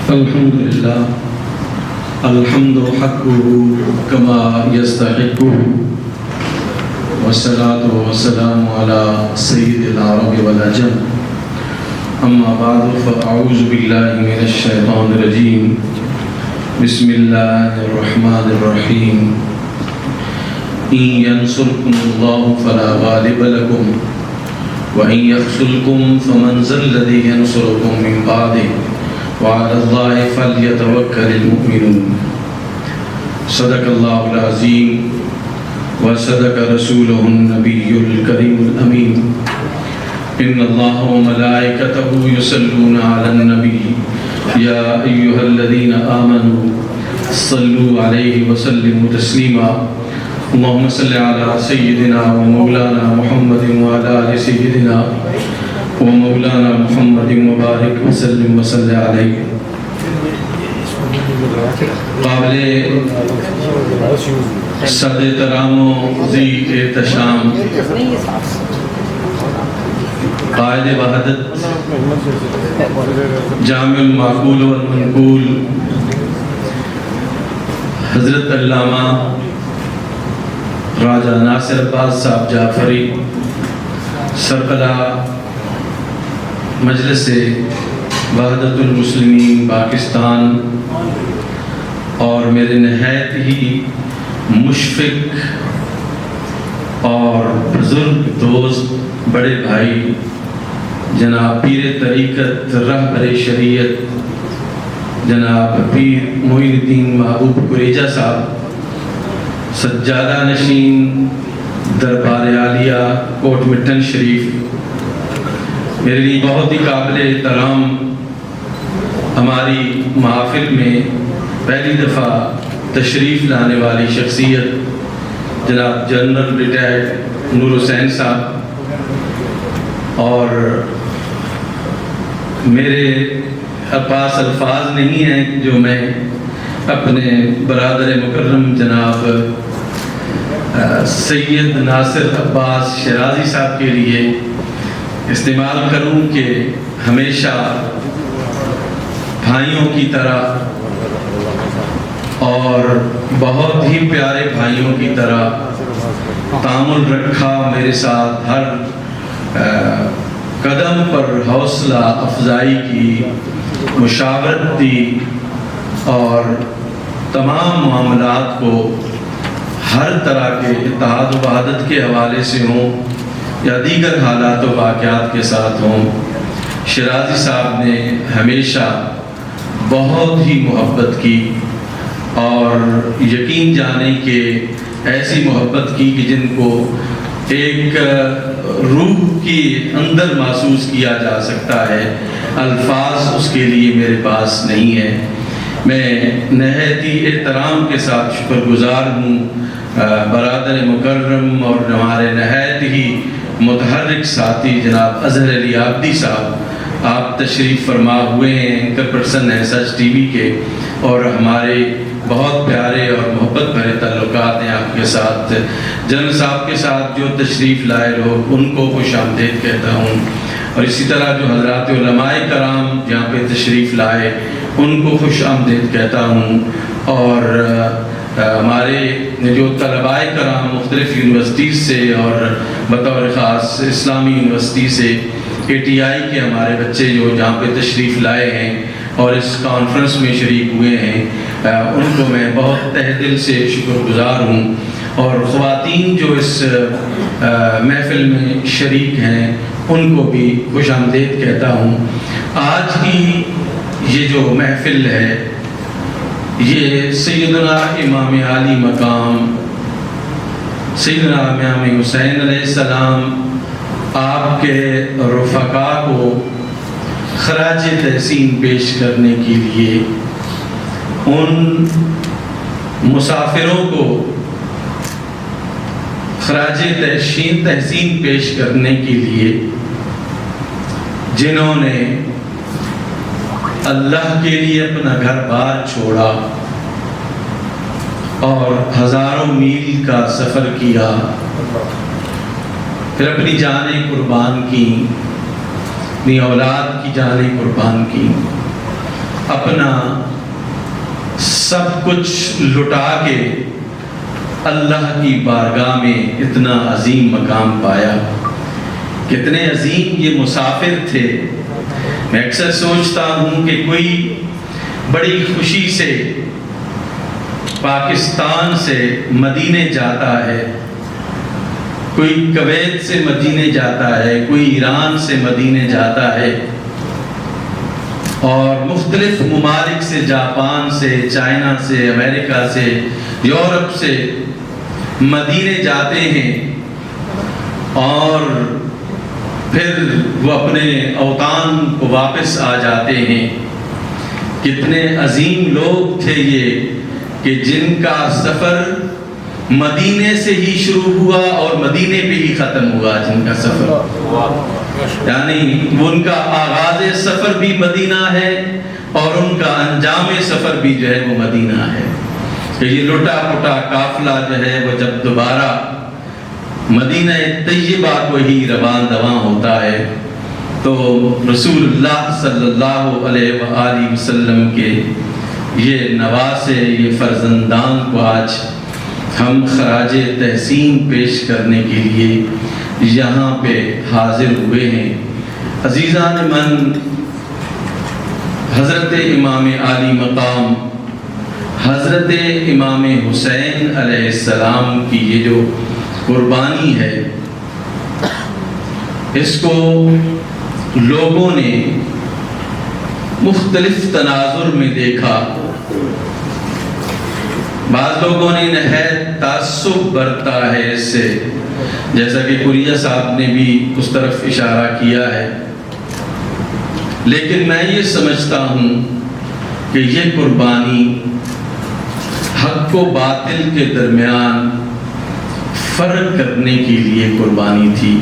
الحمد لله الحمد حقه كما يستحقه والصلاة والسلام على سيد العرب والعجم أما بعد فأعوذ بالله من الشيطان الرجيم بسم الله الرحمن الرحيم إن ينصركم الله فلا غالب لكم وإن يخذلكم فمن ذا الذي ينصركم من بعده وعلى الله فليتوكل المؤمنون صدق الله العظيم وصدق رسوله النبي الكريم الأمين إن الله وملائكته يصلون على النبي يا أيها الذين آمنوا صلوا عليه وسلموا تسليما اللهم صل على سيدنا ومولانا محمد وعلى آل سيدنا ومولانا محمد وبارك وسلم وصل علیہ. قابل صد احترام و ذی احتشام قائد وحدت جامع المعقول والمنقول حضرت علامہ راجہ ناصر عباس صاحب جعفری سربراہ مجلس وحدت المسلمین پاکستان اور میرے نہایت ہی مشفق اور بزرگ دوست بڑے بھائی جناب پیر طریقت رہبر شریعت جناب پیر معین الدین محبوب قریجہ صاحب سجادہ نشین دربار عالیہ کوٹ مٹن شریف، میرے لیے بہت ہی قابل احترام ہماری محافل میں پہلی دفعہ تشریف لانے والی شخصیت جناب جنرل ریٹائرڈ نور حسین صاحب، اور میرے پاس الفاظ نہیں ہیں جو میں اپنے برادر مکرم جناب سید ناصر عباس شیرازی صاحب کے لیے استعمال کروں کہ ہمیشہ بھائیوں کی طرح اور بہت ہی پیارے بھائیوں کی طرح تعامل رکھا، میرے ساتھ ہر قدم پر حوصلہ افزائی کی، مشاورت دی، اور تمام معاملات کو ہر طرح کے اتحاد و وحدت کے حوالے سے ہوں یا دیگر حالات و واقعات کے ساتھ ہوں، شیرازی صاحب نے ہمیشہ بہت ہی محبت کی، اور یقین جانے کہ ایسی محبت کی کہ جن کو ایک روح کی اندر محسوس کیا جا سکتا ہے، الفاظ اس کے لیے میرے پاس نہیں ہے. میں نہایت ہی احترام کے ساتھ شکر گزار ہوں برادر مکرم اور ہمارے نہایت ہی متحرک ساتھی جناب اظہر علی عابدی صاحب، آپ تشریف فرما ہوئے ہیں، اینکر پرسن ہیں سچ ٹی وی کے، اور ہمارے بہت پیارے اور محبت بھرے تعلقات ہیں آپ کے ساتھ. جنرل صاحب کے ساتھ جو تشریف لائے لوگ ان کو خوش آمدید کہتا ہوں، اور اسی طرح جو حضرات علماء کرام جہاں پہ تشریف لائے ان کو خوش آمدید کہتا ہوں، اور ہمارے جو طلباء کرام مختلف یونیورسٹیز سے اور بطور خاص اسلامی یونیورسٹی سے ATI کے ہمارے بچے جو جہاں پہ تشریف لائے ہیں اور اس کانفرنس میں شریک ہوئے ہیں، ان کو میں بہت تہ دل سے شکر گزار ہوں، اور خواتین جو اس محفل میں شریک ہیں ان کو بھی خوش آمدید کہتا ہوں. آج کی یہ جو محفل ہے یہ سیدنا امام عالی مقام سیدنا امام حسین علیہ السلام آپ کے رفقا کو خراج تحسین پیش کرنے کے لیے، ان مسافروں کو خراج تحسین پیش کرنے کے لیے جنہوں نے اللہ کے لیے اپنا گھر بار چھوڑا اور ہزاروں میل کا سفر کیا، پھر اپنی جانیں قربان کی، اپنی اولاد کی جانیں قربان کی، اپنا سب کچھ لٹا کے اللہ کی بارگاہ میں اتنا عظیم مقام پایا. کتنے عظیم یہ مسافر تھے. میں اکثر سوچتا ہوں کہ کوئی بڑی خوشی سے پاکستان سے مدینے جاتا ہے، کوئی کویت سے مدینے جاتا ہے، کوئی ایران سے مدینے جاتا ہے، اور مختلف ممالک سے، جاپان سے، چائنا سے، امریکہ سے، یورپ سے مدینے جاتے ہیں، اور پھر وہ اپنے اوطان کو واپس آ جاتے ہیں. کتنے عظیم لوگ تھے یہ کہ جن کا سفر مدینے سے ہی شروع ہوا اور مدینے پہ ہی ختم ہوا. جن کا سفر یعنی ان کا آغاز سفر بھی مدینہ ہے اور ان کا انجام سفر بھی جو ہے وہ مدینہ ہے. کہ یہ لٹا پٹا قافلہ جو ہے وہ جب دوبارہ مدینہ طیبہ کو ہی روان دواں ہوتا ہے تو رسول اللہ صلی اللہ علیہ وآلہ وسلم کے یہ نواسے، یہ فرزندان کو آج ہم خراج تحسین پیش کرنے کے لیے یہاں پہ حاضر ہوئے ہیں. عزیزان من، حضرت امام عالی مقام حضرت امام حسین علیہ السلام کی یہ جو قربانی ہے، اس کو لوگوں نے مختلف تناظر میں دیکھا. بعض لوگوں نے نہایت تعصب برتا ہے اس سے، جیسا کہ قریہ صاحب نے بھی اس طرف اشارہ کیا ہے. لیکن میں یہ سمجھتا ہوں کہ یہ قربانی حق و باطل کے درمیان فرق کرنے کے لیے قربانی تھی.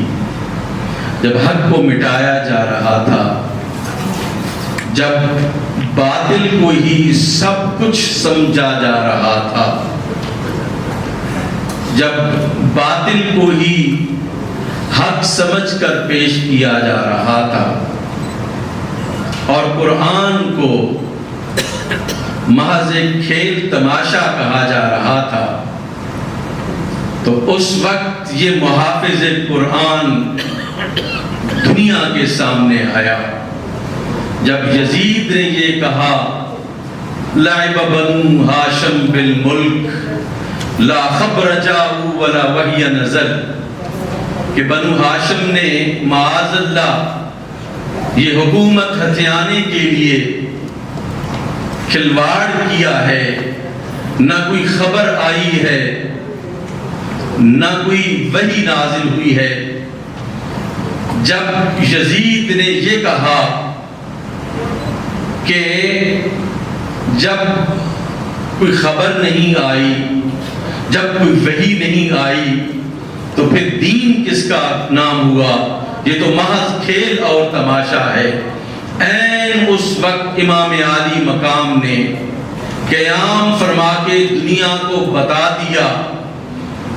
جب حق کو مٹایا جا رہا تھا، جب باطل کو ہی سب کچھ سمجھا جا رہا تھا، جب باطل کو ہی حق سمجھ کر پیش کیا جا رہا تھا اور قرآن کو محض ایک کھیل تماشا کہا جا رہا تھا، تو اس وقت یہ محافظ قرآن دنیا کے سامنے آیا. جب یزید نے یہ کہا لعب بنو ہاشم بالملک لا خبر جاؤ ولا وحی نزل، کہ بنو ہاشم نے معاذ اللہ یہ حکومت ہتھیانے کے لیے کھلواڑ کیا ہے، نہ کوئی خبر آئی ہے، نہ کوئی وحی نازل ہوئی ہے. جب یزید نے یہ کہا کہ جب کوئی خبر نہیں آئی، جب کوئی وحی نہیں آئی، تو پھر دین کس کا نام ہوا؟ یہ تو محض کھیل اور تماشا ہے. این اس وقت امام عالی مقام نے قیام فرما کے دنیا کو بتا دیا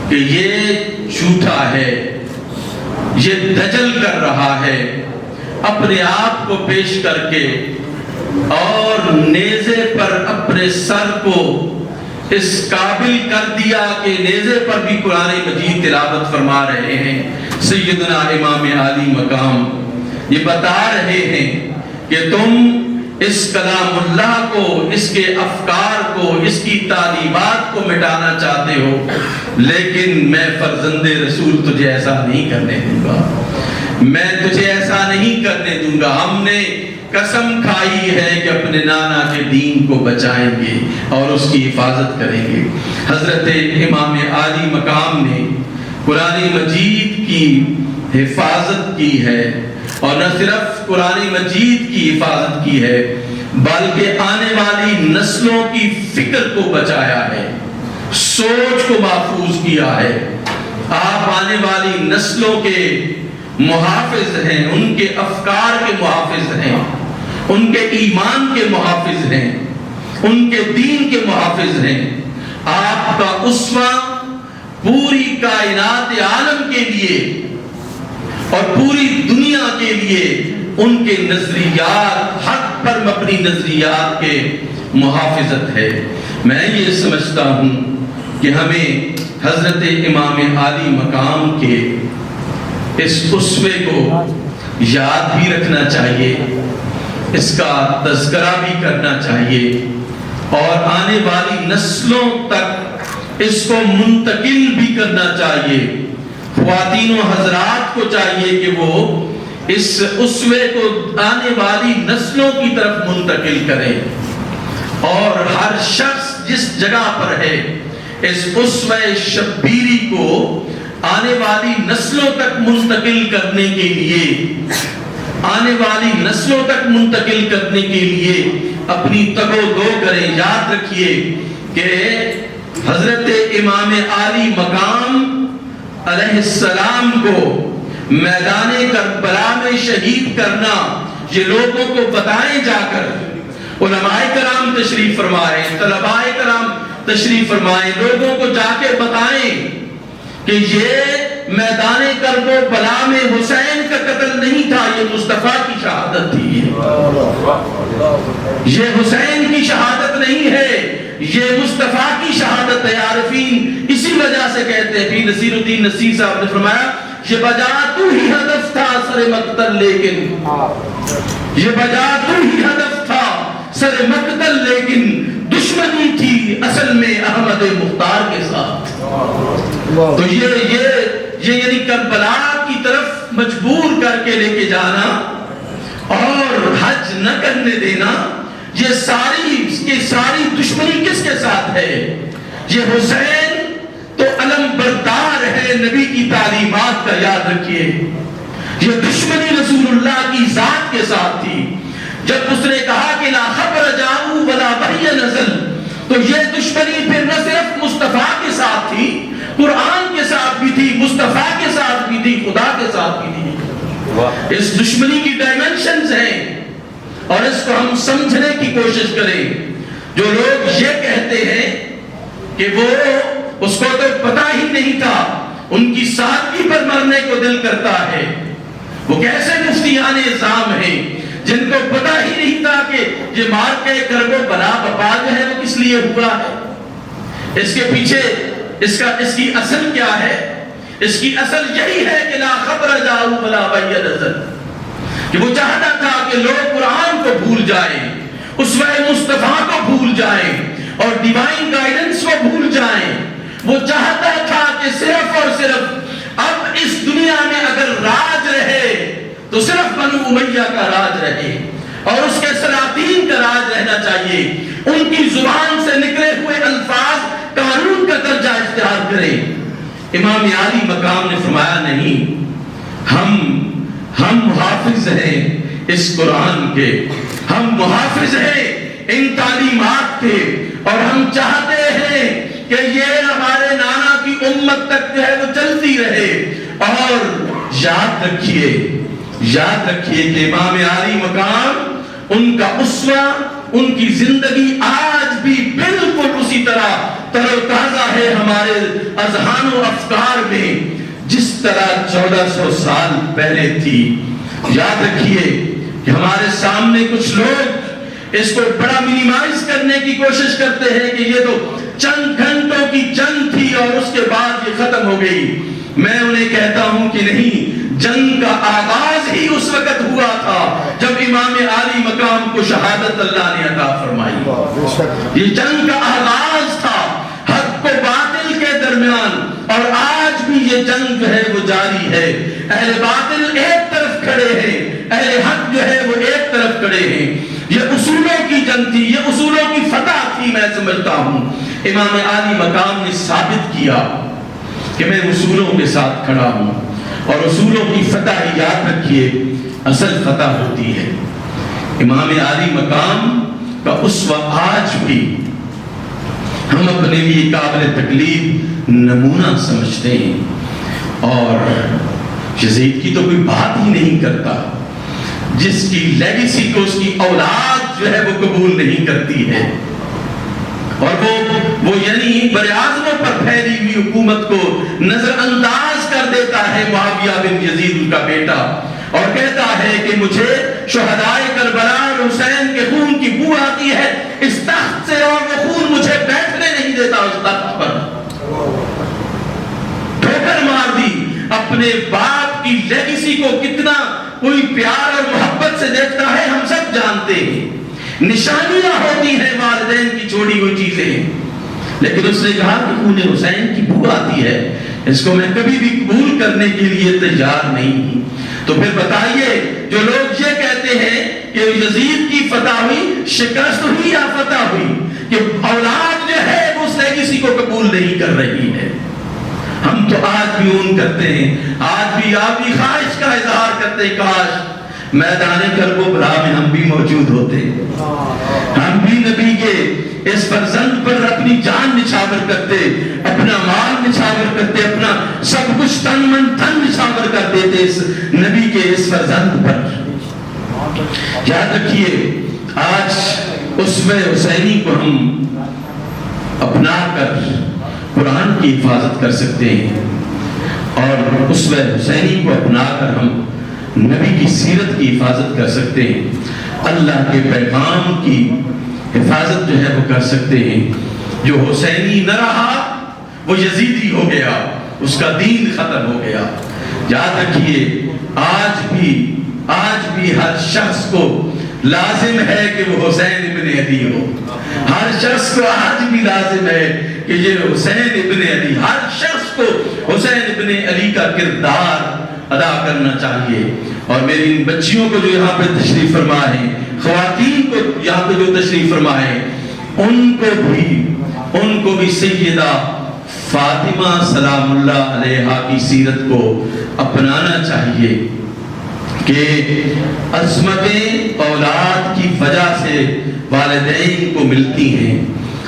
کہ یہ جھوٹا ہے، یہ دجل کر رہا ہے، اپنے آپ کو پیش کر کے اور نیزے پر اپنے سر کو اس قابل کر دیا کہ نیزے پر بھی قرآن مجید تلاوت فرما رہے ہیں. سیدنا امام عالی مقام یہ بتا رہے ہیں کہ تم اس کلام اللہ کو، اس کے افکار کو، اس کی تعلیمات کو مٹانا چاہتے ہو، لیکن میں فرزند رسول تجھے ایسا نہیں کرنے دوں گا، میں تجھے ایسا نہیں کرنے دوں گا. ہم نے قسم کھائی ہے کہ اپنے نانا کے دین کو بچائیں گے اور اس کی حفاظت کریں گے. حضرت امام عالی مقام نے قرآن مجید کی حفاظت کی ہے، اور نہ صرف قرآن مجید کی حفاظت کی ہے بلکہ آنے والی نسلوں کی فکر کو بچایا ہے، سوچ کو محفوظ کیا ہے. آپ آنے والی نسلوں کے محافظ ہیں، ان کے افکار کے محافظ ہیں، ان کے ایمان کے محافظ ہیں، ان کے دین کے محافظ ہیں. آپ کا اسوہ پوری کائنات عالم کے لیے اور پوری دنیا کے لیے ان کے نظریات، حق پر مبنی نظریات کے محافظت ہے۔ میں یہ سمجھتا ہوں کہ ہمیں حضرت امام عالی مقام کے اس اسوے کو یاد بھی رکھنا چاہیے، اس کا تذکرہ بھی کرنا چاہیے، اور آنے والی نسلوں تک اس کو منتقل بھی کرنا چاہیے۔ خواتین و حضرات کو چاہیے کہ وہ اس اسوے کو آنے والی نسلوں کی طرف منتقل کریں، اور ہر شخص جس جگہ پر ہے اس اسوے شبیری کو آنے والی نسلوں تک منتقل کرنے کے لیے، آنے والی نسلوں تک منتقل کرنے کے لیے اپنی تگ و دو کریں۔ یاد رکھیے کہ حضرت امام عالی مقام علیہ السلام کو میدان کربلا میں شہید کرنا، یہ لوگوں کو بتائیں جا کر، علماء کرام تشریف فرمائیں، طلباء کرام تشریف فرمائیں، لوگوں کو جا کے بتائیں کہ یہ میدان کربلا میں حسین کا قتل نہیں تھا، یہ مصطفیٰ کی شہادت تھی، یہ حسین کی شہادت نہیں ہے، یہ مصطفیٰ کی شہادت ہے۔ عارفین اسی وجہ سے کہتے ہیں، نصیر الدین نصیر صاحب نے فرمایا، یہ بجا تو ہی ہدف تھا سر مقتل، لیکن یہ بجا تو ہی ہدف تھا سر مقتل، لیکن دشمنی تھی اصل میں احمد مختار کے ساتھ۔ تو یہ یعنی کربلا کی طرف مجبور کر کے لے کے جانا اور حج نہ کرنے دینا، یہ ساری دشمنی کس کے ساتھ ہے؟ یہ حسین تو علم بردار ہے نبی کی تعلیمات کا، یاد رکھیے۔ یہ دشمنی رسول اللہ کی ذات کے ساتھ تھی۔ جب اس نے کہا کہ لا خبر جاؤ ولا وحی نزل، تو یہ دشمنی پھر نہ صرف مصطفیٰ کے ساتھ تھی، قرآن کے ساتھ بھی تھی، مصطفیٰ کے ساتھ بھی تھی، خدا کے ساتھ بھی تھی۔ اس دشمنی کی ڈائمنشنز ہیں، اور اس کو ہم سمجھنے کی کوشش کریں۔ جو لوگ یہ کہتے ہیں کہ وہ اس کو تو پتہ ہی نہیں تھا، ان کی سادگی پر مرنے کو دل کرتا ہے، وہ کیسے مفتیان اعظام ہیں جن کو پتہ ہی نہیں تھا کہ یہ مار کے کرب و بلا بپا جو ہے وہ کس لیے ہوا ہے، اس کے پیچھے اس کی اصل کیا ہے؟ اس کی اصل یہی ہے کہ لا خبر جاؤ ولا وحی نزل، کہ وہ چاہتا تھا کہ لوگ قرآن کو بھول جائیں، اسوہ مصطفیٰ کو بھول جائیں، اور ڈیوائن گائیڈنس کو بھول جائیں۔ وہ چاہتا تھا کہ صرف اور صرف اب اس دنیا میں اگر راج رہے تو صرف بنو امیہ کا راج رہے، اور اس کے سلاطین کا راج رہنا چاہیے، ان کی زبان سے نکلے ہوئے الفاظ قانون کا درجہ اختیار کریں۔ امام عالی مقام نے فرمایا نہیں، ہم محافظ ہیں اس قرآن کے، ہم محافظ ہیں ان تعلیمات کے، اور ہم چاہتے ہیں کہ یہ ہمارے نانا کی امت تک جو ہے وہ چلتی رہے۔ اور یاد رکھیے کہ امام عالی مقام، ان کا اسوہ، ان کی زندگی آج بھی بالکل اسی طرح تر و تازہ ہے ہمارے اذہان و افکار میں جس طرح 1400 سال پہلے تھی۔ یاد رکھیے کہ ہمارے سامنے کچھ لوگ اس کو بڑا منیمائز کرنے کی کوشش کرتے ہیں کہ یہ تو چند گھنٹوں کی جنگ تھی اور اس کے بعد یہ ختم ہو گئی۔ میں انہیں کہتا ہوں کہ نہیں، جنگ کا آغاز ہی اس وقت ہوا تھا جب امام عالی مقام کو شہادت اللہ نے عطا فرمائی۔ یہ جنگ کا آغاز تھا حق و باطل کے درمیان، اور آج بھی یہ جنگ جو ہے وہ جاری ہے۔ اہل باطل ایک طرف کھڑے ہیں، اہل حق جو ہے وہ ایک طرف کھڑے ہیں۔ یہ اصولوں کی جنگ تھی، یہ اصولوں کی فتح تھی، میں سمجھتا ہوں۔ امام عالی مقام نے ثابت کیا کہ میں اصولوں کے ساتھ کھڑا ہوں، اور اصولوں کی فتح یاد رکھیے اصل فتح ہوتی ہے۔ امام عالی مقام کا اسوہ آج بھی ہم اپنے لیے قابل تکلیف نمونہ سمجھتے ہیں، اور یزید کی تو کوئی بات ہی نہیں کرتا، جس کی لیگیسی کو اس کی اولاد جو ہے وہ قبول نہیں کرتی ہے، اور وہ یعنی براعظموں پر پھیلی ہوئی حکومت کو نظر انداز کر دیتا ہے۔ معاویہ بن یزید ان کا بیٹا، اور کہتا ہے کہ مجھے شہدائے کربلا اور حسین کے خون کی بو آتی ہے اس تخت سے، اور وہ خون مجھے بیٹھنے نہیں دیتا اس تخت پر۔ ٹھوکر مار دی اپنے باپ کی لیگیسی کو، کتنا کوئی پیار اور محبت سے دیکھتا ہے ہم سب جانتے ہیں، نشانیاں ہوتی ہیں والدین کی چھوڑی ہوئی چیزیں، لیکن اس نے کہا کہ خون حسین کی بو آتی ہے، اس کو میں کبھی بھی قبول کرنے کے لیے تیار نہیں ہوں۔ تو پھر بتائیے جو لوگ یہ کہتے ہیں کہ یزید کی فتح ہوئی، شکست ہوئی یا فتح ہوئی، کہ اولاد جو ہے وہ اس لیگیسی کو قبول نہیں کر رہی ہے۔ ہم تو آج بھی اون کرتے ہیں، آج بھی آپ کی خواہش کا اظہار کرتے ہیں، کاش میدان کرب و بلا میں ہم بھی موجود ہوتے، ہم بھی نبی کے اس فرزند پر اپنی جان نچھاور کرتے، اپنا مال نچھاور کرتے، اپنا سب کچھ تن من دھن نچھاور کر دیتے اس نبی کے اس فرزند پر۔ یاد رکھیے آج اسوہ حسینی کو ہم اپنا کر قرآن کی حفاظت کر سکتے ہیں، اور اسوہ حسینی کو اپنا کر ہم نبی کی سیرت کی حفاظت کر سکتے ہیں، اللہ کے پیغام کی حفاظت جو ہے وہ کر سکتے ہیں۔ جو حسینی نہ رہا وہ یزیدی ہو گیا، اس کا دین ختم ہو گیا۔ یاد رکھیے آج بھی ہر شخص کو لازم ہے کہ وہ حسین ابن علی ہو، ہر شخص کو آج بھی لازم ہے کہ یہ حسین ابن علی، ہر شخص کو حسین ابن علی کا کردار ادا کرنا چاہیے۔ اور میری ان بچیوں کو جو یہاں پہ تشریف فرما ہے، خواتین کو یہاں پہ جو تشریف فرما ہے، ان کو بھی سیدہ فاطمہ سلام اللہ علیہا کی سیرت کو اپنانا چاہیے کہ عصمتیں اولاد کی وجہ سے والدین کو ملتی ہیں،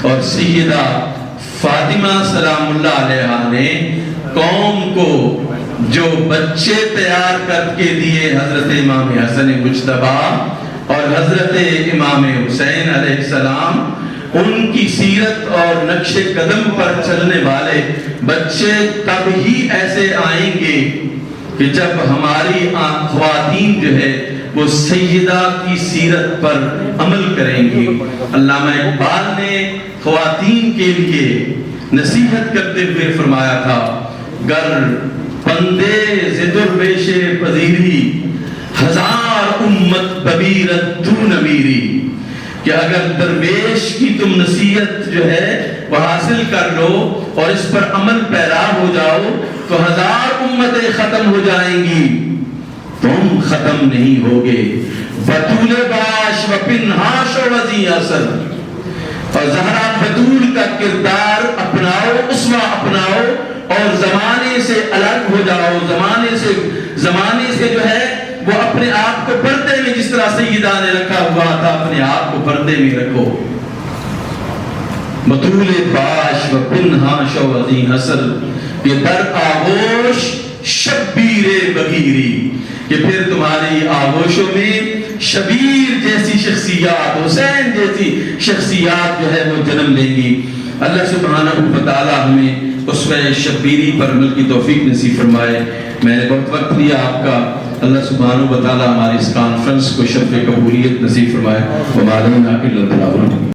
اور سیدہ فاطمہ سلام اللہ علیہا نے قوم کو جو بچے تیار کر کے دیے حضرت امام حسن مجتبی اور حضرت امام حسین علیہ السلام، ان کی سیرت اور نقش قدم پر چلنے والے بچے تب ہی ایسے آئیں گے کہ جب ہماری خواتین جو ہے وہ سیدہ کی سیرت پر عمل کریں گی۔ علامہ اقبال نے خواتین کے لیے نصیحت کرتے ہوئے فرمایا تھا، گر بندے ز درویش پذیری، ہزار امت ببیرت تو نمیری، کہ اگر درویش کی تم نصیحت جو ہے وہ حاصل کر لو اور اس پر عمل پیرا ہو جاؤ تو ہزار امتیں ختم ہو جائیں گی، تم ختم نہیں ہوگے۔ بطول باش و پنہاش و وزی اثر، اور زہرا بطول کا کردار اپناؤ، اسوہ اپناؤ، اور زمانے سے الگ ہو جاؤ، زمانے سے جو ہے وہ اپنے آپ کو پردے میں، جس طرح سیدہ نے رکھا ہوا تھا، اپنے آپ کو پردے میں رکھو۔ بطول باش و پنہاش و وزی اثر، کہ در آغوش شبیر بغیری، کہ پھر تمہاری آغوشوں میں شبیر جیسی شخصیات، حسین جیسی شخصیات جو ہے وہ جنم لیں گی۔ اللہ سبحانہ و تعالی ہمیں اسوہ شبیری پر عمل کی توفیق نصیب فرمائے۔ میں نے بہت وقت لیا آپ کا، اللہ سبحانہ و تعالی ہماری اس کانفرنس کو شرف قبولیت نصیب فرمائے۔ وما علینا الا البلاغ۔